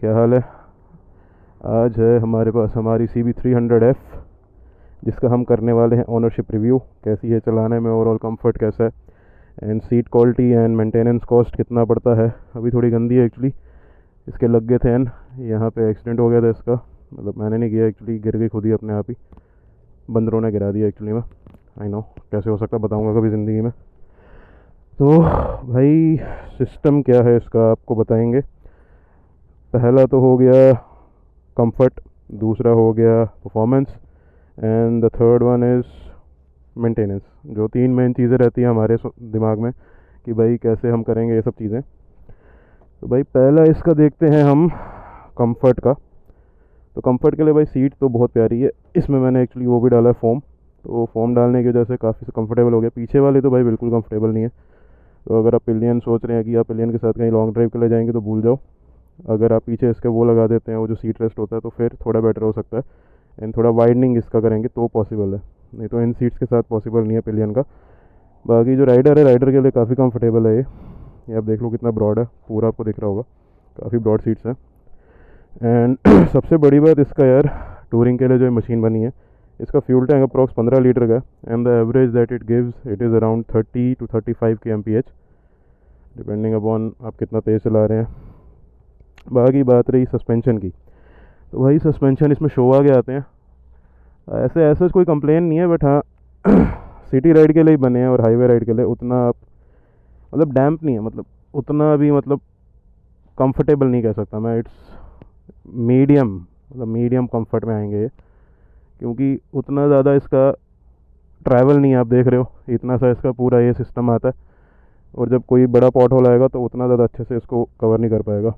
क्या हाल है। आज है हमारे पास हमारी CB300F, जिसका हम करने वाले हैं ओनरशिप रिव्यू। कैसी है चलाने में, ओवरऑल कंफर्ट कैसा है, and seat quality and maintenance cost कितना पड़ता है। अभी थोड़ी गंदी है एक्चुअली, इसके लग गए थे एंड यहाँ पे एक्सीडेंट हो गया था इसका। मतलब मैंने नहीं किया एक्चुअली, गिर गई खुद ही अपने आप ही, बंदरों ने गिरा दिया एक्चुअली में। आई नो कैसे हो सकता, बताऊँगा कभी ज़िंदगी में। तो भाई सिस्टम क्या है इसका आपको बताएंगे। पहला तो हो गया कंफर्ट, दूसरा हो गया performance, and the third one is maintenance. जो तीन मेन चीज़ें रहती हैं हमारे दिमाग में कि भाई कैसे हम करेंगे ये सब चीज़ें। तो भाई पहला इसका देखते हैं हम कंफर्ट का। तो कंफर्ट के लिए भाई सीट तो बहुत प्यारी है, इसमें मैंने एक्चुअली वो भी डाला है फोम। तो फोम डालने की वजह से काफ़ी कंफर्टेबल हो गया। पीछे वाले तो भाई बिल्कुल कंफर्टेबल नहीं है। तो अगर आप पिलियन सोच रहे हैं कि आप पिलियन के साथ कहीं लॉन्ग ड्राइव के लिए जाएंगे तो भूल जाओ। अगर आप पीछे इसके वो लगा देते हैं, वो जो सीट रेस्ट होता है, तो फिर थोड़ा बेटर हो सकता है। एंड थोड़ा वाइडनिंग इसका करेंगे तो पॉसिबल है, नहीं तो इन सीट्स के साथ पॉसिबल नहीं है पिलियन का। बाकी जो राइडर है, राइडर के लिए काफ़ी कंफर्टेबल है ये आप देख लो कितना ब्रॉड है, पूरा आपको दिख रहा होगा, काफ़ी ब्रॉड सीट्स हैं। एंड सबसे बड़ी बात इसका यार, टूरिंग के लिए जो मशीन बनी है, इसका फ्यूल टैंक अप्रॉक्स 15 लीटर का है। And the average that it gives it is around 30 to 35 kmph, depending upon आप कितना तेज़ चला रहे हैं। बाकी बात रही सस्पेंशन की, तो भाई सस्पेंशन इसमें शो आगे आते हैं। ऐसे ऐसा कोई कंप्लेन नहीं है, बट हाँ सिटी राइड के लिए ही बने हैं और हाईवे राइड के लिए उतना आप मतलब डैम्प नहीं है, मतलब उतना भी मतलब कंफर्टेबल नहीं कह सकता मैं। इट्स मीडियम, मतलब मीडियम कंफर्ट में आएंगे ये, क्योंकि उतना ज़्यादा इसका ट्रैवल नहीं है। आप देख रहे हो इतना सा इसका पूरा ये सिस्टम आता है, और जब कोई बड़ा पॉट होल आएगा तो उतना ज़्यादा अच्छे से इसको कवर नहीं कर पाएगा।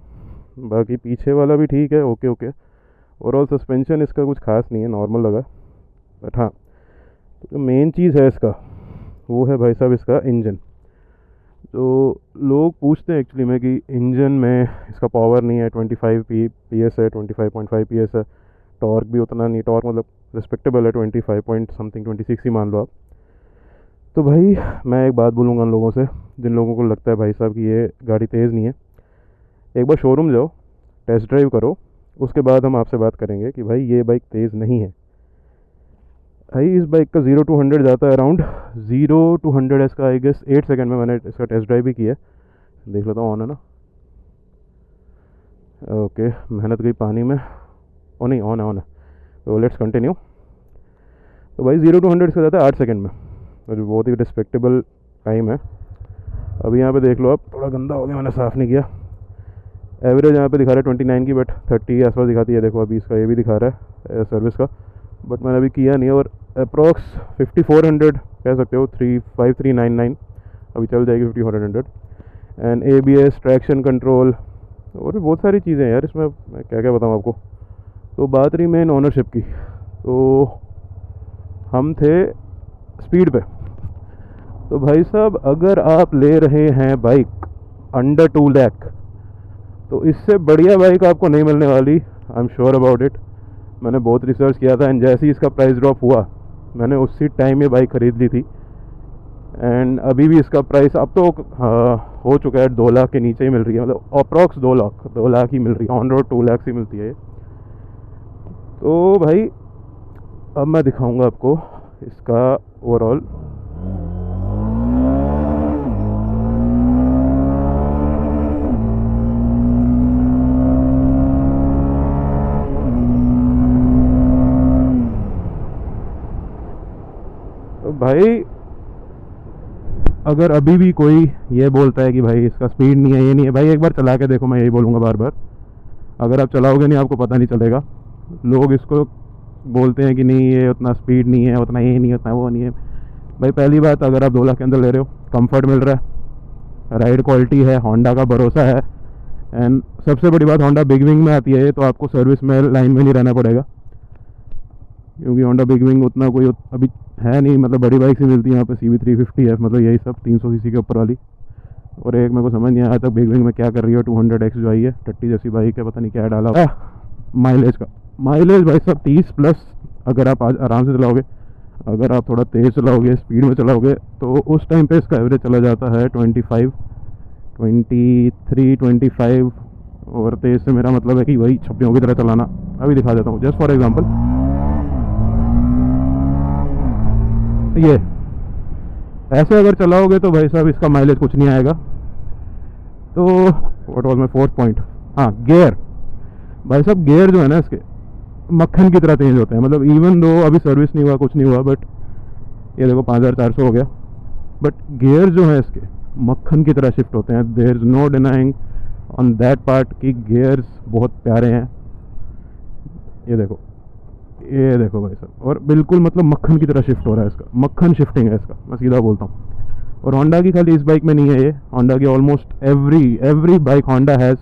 बाकी पीछे वाला भी ठीक है, ओके ओके। ओवरऑल सस्पेंशन इसका कुछ खास नहीं है, नॉर्मल लगा। बट हाँ, तो जो मेन चीज़ है इसका वो है भाई साहब इसका इंजन। तो लोग पूछते हैं एक्चुअली में कि इंजन में इसका पावर नहीं है, 25 PS है, 25.5 PS है। टॉर्क भी उतना नहीं, टॉर्क मतलब रिस्पेक्टेबल है, 25 पॉइंट समथिंग, 26 ही मान लो आप। तो भाई मैं एक बात बोलूँगा उन लोगों से जिन लोगों को लगता है भाई साहब कि ये गाड़ी तेज़ नहीं है, एक बार शोरूम जाओ, टेस्ट ड्राइव करो, उसके बाद हम आपसे बात करेंगे कि भाई ये बाइक तेज़ नहीं है। भाई इस बाइक का 0 to 100 जाता है अराउंड 0 to 100 इसका आई गेस 8 सेकेंड में। मैंने इसका टेस्ट ड्राइव भी किया है, देख लेता हूँ ऑन है ना। ओके, मेहनत गई पानी में। ओ नहीं, ऑन है ऑन है। तो लेट्स कंटिन्यू। तो भाई 0 to 100 इसका जाता है 8 सेकेंड में, जो बहुत ही रिस्पेक्टेबल टाइम है। अभी यहाँ पे देख लो आप, थोड़ा गंदा हो गया, मैंने साफ़ नहीं किया। एवरेज यहाँ पे दिखा रहा है 29 की, बट 30 के आसपास दिखाती है। देखो अभी इसका ये भी दिखा रहा है सर्विस का, बट मैंने अभी किया नहीं। और अप्रॉक्स 5400 कह सकते हो, 35399 अभी चल जाएगी 5400। एंड ABS, ट्रैक्शन कंट्रोल और भी बहुत सारी चीज़ें हैं यार इसमें, मैं क्या क्या बताऊँ आपको। तो बात रही मेन ओनरशिप की, तो हम थे स्पीड पे। तो भाई साहब अगर आप ले रहे हैं बाइक अंडर 2 लाख, तो इससे बढ़िया बाइक आपको नहीं मिलने वाली, I am sure about it. मैंने बहुत रिसर्च किया था, एंड जैसे ही इसका प्राइस ड्रॉप हुआ मैंने उसी टाइम ये बाइक ख़रीद ली थी। एंड अभी भी इसका प्राइस अब तो हो चुका है 2 लाख के नीचे ही मिल रही है, मतलब अप्रॉक्स 2 लाख ही मिल रही है। ऑन रोड 2 लाख ही मिलती है ये। तो भाई अब मैं दिखाऊंगा आपको इसका ओवरऑल। तो भाई अगर अभी भी कोई ये बोलता है कि भाई इसका स्पीड नहीं है, ये नहीं है, भाई एक बार चला के देखो, मैं यही बोलूँगा बार बार। अगर आप चलाओगे नहीं आपको पता नहीं चलेगा। लोग इसको बोलते हैं कि नहीं ये उतना स्पीड नहीं है, उतना ये नहीं है, उतना वो नहीं है। भाई पहली बात, अगर आप 2 लाख के अंदर ले रहे हो, कंफर्ट मिल रहा है, राइड क्वालिटी है, होंडा का भरोसा है। एंड सबसे बड़ी बात, होंडा बिग विंग में आती है, तो आपको सर्विस में लाइन में नहीं रहना पड़ेगा, क्योंकि होंडा बिग विंग उतना कोई अभी है नहीं। मतलब बड़ी बाइक से मिलती है यहाँ पे CB350F, मतलब यही सब 300 सीसी के ऊपर वाली। और एक मेरे को समझ नहीं आया था बिग विंग में क्या कर रही है 200X जो आई है, टट्टी जैसी बाइक है, पता नहीं क्या डाला। माइलेज का माइलेज भाई साहब 30+। अगर आप आज आराम से चलाओगे, अगर आप थोड़ा तेज़ चलाओगे, स्पीड में चलाओगे, तो उस टाइम पे इसका एवरेज चला जाता है 25, 23, 25 और तेज़ से मेरा मतलब है कि वही छपड़ियों की तरह चलाना। अभी दिखा देता हूँ जस्ट फॉर एग्जांपल। ये ऐसे अगर चलाओगे तो भाई साहब इसका माइलेज कुछ नहीं आएगा। तो what was my fourth point, हाँ गियर। भाई साहब गियर जो है ना इसके मक्खन की तरह चेंज होते हैं। मतलब इवन दो अभी सर्विस नहीं हुआ, कुछ नहीं हुआ, बट ये देखो 5400 हो गया, बट गियर जो है इसके मक्खन की तरह शिफ्ट होते हैं। There is no denying on that part कि गियर्स बहुत प्यारे हैं। ये देखो, ये देखो भाई साहब, और बिल्कुल मतलब मक्खन की तरह शिफ्ट हो रहा है इसका, मक्खन शिफ्टिंग है इसका, मैं सीधा बोलता हूँ। और होंडा की खाली इस बाइक में नहीं है ये, होंडा की almost every bike Honda has,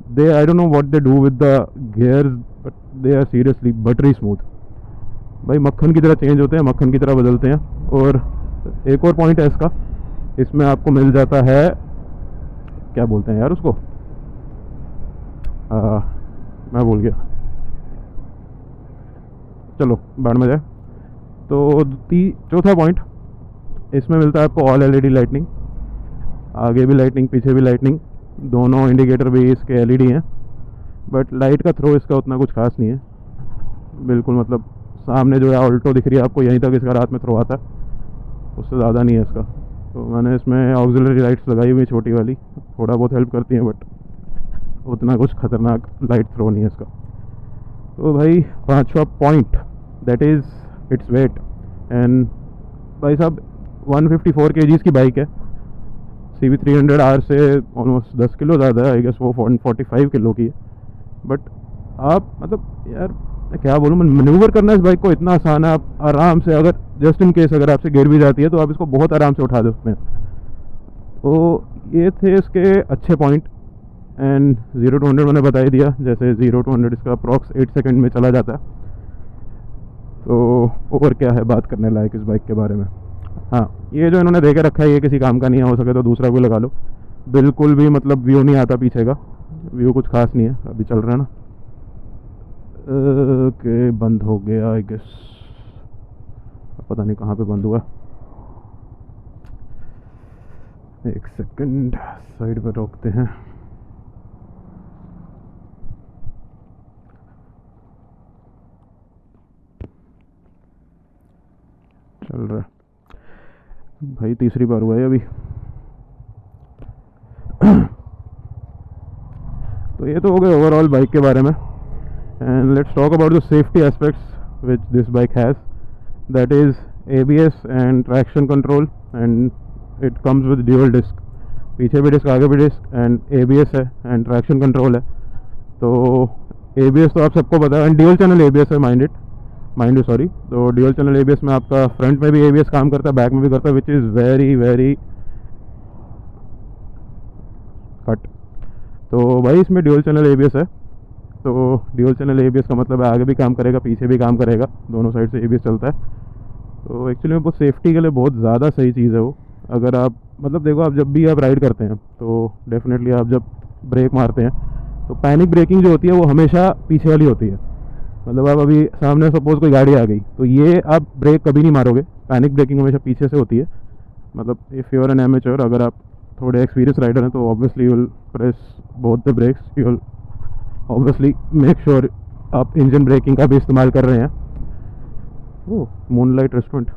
they I don't know what they do with the gears, but they are seriously buttery smooth. भाई मक्खन की तरह चेंज होते हैं, मक्खन की तरह बदलते हैं। और एक और पॉइंट है इसका, इसमें आपको मिल जाता है, क्या बोलते हैं यार उसको, मैं भूल गया, चलो बाद में जाए। तो चौथा पॉइंट, इसमें मिलता है आपको ऑल एलईडी लाइटनिंग। आगे भी लाइटनिंग, पीछे भी लाइटनिंग, दोनों इंडिकेटर भी इसके एलईडी हैं। बट लाइट का थ्रो इसका उतना कुछ खास नहीं है, बिल्कुल मतलब सामने जो है ऑल्टो दिख रही है आपको, यहीं तक इसका रात में थ्रो आता है, उससे ज़्यादा नहीं है इसका। तो मैंने इसमें ऑक्सिलरी लाइट्स लगाई हुई छोटी वाली, थोड़ा बहुत हेल्प करती हैं, बट उतना कुछ ख़तरनाक लाइट थ्रो नहीं है इसका। तो भाई पांचवा point, that is its weight. And भाई साहब 154 kgs की बाइक है, CB300R से ऑलमोस्ट 10 किलो ज़्यादा है, आई गेस वो 45 किलो की है। बट आप मतलब यार मैं क्या बोलूँ, मैन्यूवर करना इस बाइक को इतना आसान है, आप आराम से, अगर जस्ट इन केस अगर आपसे गिर भी जाती है तो आप इसको बहुत आराम से उठा सकते हैं। तो ये थे इसके अच्छे पॉइंट। एंड 0 to 100 मैंने बता ही दिया, जैसे 0 to 100 इसका अप्रॉक्स 8 सेकंड में चला जाता है। तो और क्या है बात करने लायक इस बाइक के बारे में। हाँ, ये जो इन्होंने दे के रखा है ये किसी काम का नहीं है, हो सके तो दूसरा कोई लगा लो। बिल्कुल भी मतलब व्यू नहीं आता पीछे का, व्यू कुछ खास नहीं है। अभी चल रहा है ना, ओके बंद हो गया आई गेस, पता नहीं कहाँ पे बंद हुआ। एक सेकंड, साइड पर रोकते हैं। चल रहा है भाई, तीसरी बार हुआ है अभी। तो ये तो हो गए ओवरऑल बाइक के बारे में। And let's talk about the safety aspects which this bike has, that is ABS and traction control. And it comes with dual disc, पीछे भी डिस्क आगे भी डिस्क, एंड ABS है एंड ट्रैक्शन कंट्रोल है। तो ABS तो आप सबको पता है, एंड ड्यूअल चैनल ABS है, माइंड यू सॉरी। तो ड्यूअल चैनल ABS में आपका फ्रंट में भी ABS काम करता है, बैक में भी करता है, विच इज़ वेरी कट। तो भाई इसमें ड्यूअल चैनल ABS है। तो ड्यूअल चैनल ABS का मतलब है आगे भी काम करेगा पीछे भी काम करेगा, दोनों साइड से ABS चलता है। तो एक्चुअली में बहुत सेफ्टी के लिए बहुत ज़्यादा सही चीज़ है वो। अगर आप मतलब देखो, आप जब भी आप राइड करते हैं तो डेफिनेटली आप जब ब्रेक मारते हैं तो पैनिक ब्रेकिंग जो होती है वो हमेशा पीछे वाली होती है। मतलब आप अभी सामने सपोज कोई गाड़ी आ गई तो ये आप ब्रेक कभी नहीं मारोगे, पैनिक ब्रेकिंग हमेशा पीछे से होती है। मतलब if you are an amateur, अगर आप थोड़े एक्सपीरियंस राइडर हैं तो obviously you will press both the brakes, you will obviously make sure आप इंजन ब्रेकिंग का भी इस्तेमाल कर रहे हैं। ओह मूनलाइट रेस्टोरेंट,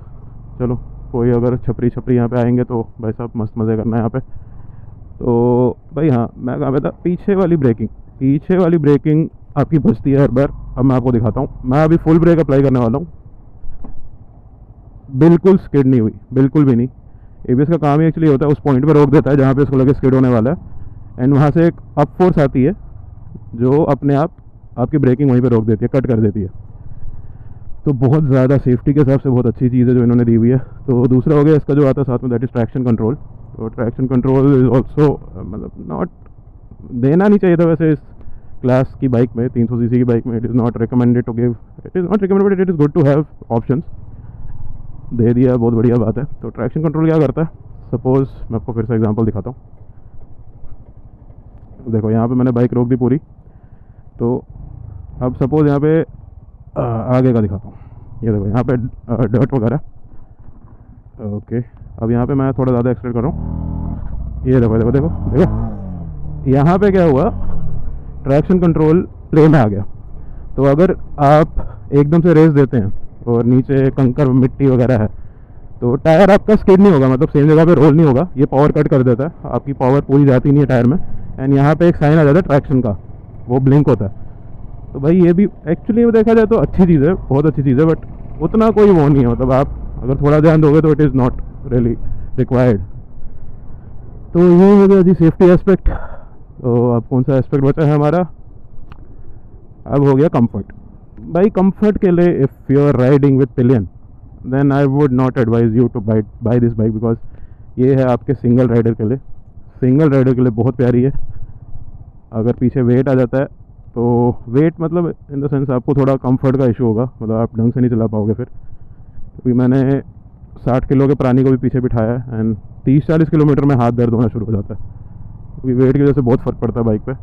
चलो कोई अगर छपरी यहाँ पे आएंगे तो भाई साहब मस्त मज़े करना है यहाँ पे। तो भाई हाँ, मैं कहा था पीछे वाली ब्रेकिंग आपकी बचती है हर बार। अब मैं आपको दिखाता हूँ, मैं अभी फुल ब्रेक अप्लाई करने वाला हूँ, बिल्कुल स्किड नहीं हुई, बिल्कुल भी नहीं। ABS का काम ही एक्चुअली होता है उस पॉइंट पर रोक देता है जहाँ पे उसको लगे स्किड होने वाला है, एंड वहाँ से एक अप फोर्स आती है जो अपने आप आपकी ब्रेकिंग वहीं पे रोक देती है, कट कर देती है। तो बहुत ज़्यादा सेफ्टी के हिसाब से बहुत अच्छी चीज़ है जो इन्होंने दी हुई है। तो दूसरा हो गया इसका जो आता है साथ में, दैट इज़ ट्रैक्शन कंट्रोल। तो ट्रैक्शन कंट्रोल इज़ ऑल्सो मतलब नॉट, देना नहीं चाहिए था वैसे इस क्लास की बाइक में, 300 cc की बाइक में। It is not recommended to give, it is not recommended, it is good to have options. दे दिया, बहुत बढ़िया बात है। तो ट्रैक्शन कंट्रोल क्या करता है, सपोज़ मैं आपको फिर से एग्जांपल दिखाता हूँ। देखो यहाँ पे मैंने बाइक रोक दी पूरी, तो अब सपोज़ यहाँ पे आगे का दिखाता हूँ। ये देखो यहाँ पे डर्ट वगैरह, ओके। अब यहाँ पे मैं थोड़ा ज़्यादा एक्सप्लेन कर रहा हूँ। ये देखो देखो देखो देखो यहाँ पे क्या हुआ, ट्रैक्शन कंट्रोल प्ले में आ गया। तो अगर आप एकदम से रेस देते हैं और नीचे कंकर मिट्टी वगैरह है तो टायर आपका स्किड नहीं होगा, मतलब सेम जगह पे रोल नहीं होगा, ये पावर कट कर देता है, आपकी पावर पूरी जाती नहीं है टायर में। एंड यहाँ पे एक साइन आ जाता है ट्रैक्शन का, वो ब्लिंक होता है। तो भाई ये भी एक्चुअली में देखा जाए तो अच्छी चीज़ है, बहुत अच्छी चीज़ है, बट उतना कोई वो नहीं है, मतलब आप अगर थोड़ा ध्यान दोगे तो it is not really required. तो ये हो गया जी सेफ्टी एस्पेक्ट। तो अब कौन सा एस्पेक्ट बचा है हमारा, अब हो गया कंफर्ट। भाई कंफर्ट के लिए if you are riding with pillion then I would not advise you to buy this bike, because ये है आपके सिंगल राइडर के लिए। सिंगल राइडर के लिए बहुत प्यारी है। अगर पीछे वेट आ जाता है तो वेट मतलब इन द सेंस आपको थोड़ा कंफर्ट का इशू होगा, मतलब आप ढंग से नहीं चला पाओगे फिर। क्योंकि मैंने 60 किलो के प्राणी को भी पीछे बिठाया है एंड 30-40 किलोमीटर में हाथ दर्द होना शुरू हो जाता है, क्योंकि वेट की वजह से बहुत फ़र्क पड़ता है बाइक पे।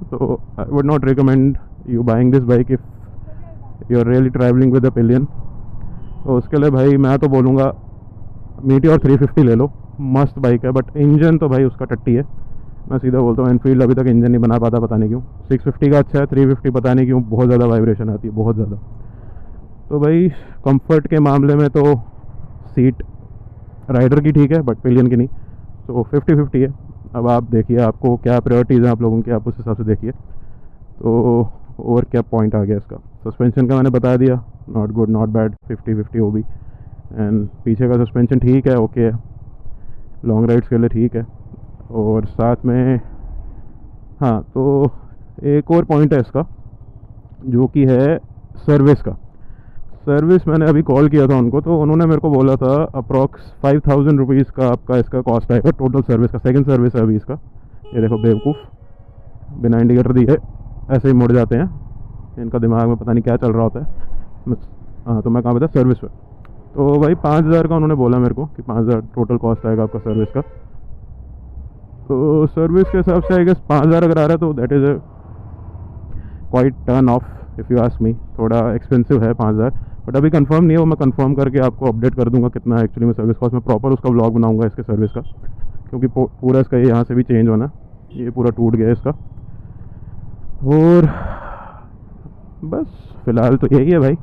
तो I would not recommend you buying this bike if you are really travelling with a pillion. तो उसके लिए भाई मैं तो बोलूँगा मीटियोर 350 ले लो, मस्त बाइक है, बट इंजन तो भाई उसका टट्टी है। मैं सीधा बोलता हूँ एनफील्ड अभी तक इंजन नहीं बना पाता, पता नहीं क्यों। 650 का अच्छा है, 350 पता नहीं क्यों बहुत ज़्यादा वाइब्रेशन आती है, बहुत ज़्यादा। तो भाई कंफर्ट के मामले में तो सीट राइडर की ठीक है बट पिलियन की नहीं, तो 50-50 है। अब आप देखिए आपको क्या प्रायोरिटीज़ हैं आप लोगों की, आप उस हिसाब से देखिए। तो और क्या पॉइंट आ गया इसका, सस्पेंशन का मैंने बता दिया, नॉट गुड नॉट बैड, 50-50 वो भी। एंड पीछे का सस्पेंशन ठीक है, ओके है, लॉन्ग राइड्स के लिए ठीक है। और साथ में हाँ, तो एक और पॉइंट है इसका जो कि है सर्विस का। सर्विस मैंने अभी कॉल किया था उनको, तो उन्होंने मेरे को बोला था अप्रॉक्स 5000 रुपीज़ का आपका इसका कॉस्ट आएगा टोटल सर्विस का। सेकंड सर्विस है अभी इसका। ये देखो बेवकूफ़, बिना इंडिकेटर दिए ऐसे ही मुड़ जाते हैं, इनका दिमाग में पता नहीं क्या चल रहा होता है। हाँ, तो मैं कहाँ पे था, सर्विस पे। तो भाई 5000 का उन्होंने बोला मेरे को कि 5000 टोटल कॉस्ट आएगा आपका सर्विस का। तो सर्विस के हिसाब से आई गेस 5000 अगर आ रहा है तो that is a quite turn off if you ask me. थोड़ा एक्सपेंसिव है 5000, बट अभी कंफर्म नहीं है, वो मैं कंफर्म करके आपको अपडेट कर दूंगा कितना एक्चुअली में सर्विस कॉस्ट। मैं प्रॉपर उसका व्लॉग बनाऊंगा इसके सर्विस का, क्योंकि पूरा इसका यहाँ से भी चेंज होना, ये पूरा टूट गया इसका। और बस फ़िलहाल तो यही है भाई,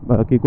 बाकी कुछ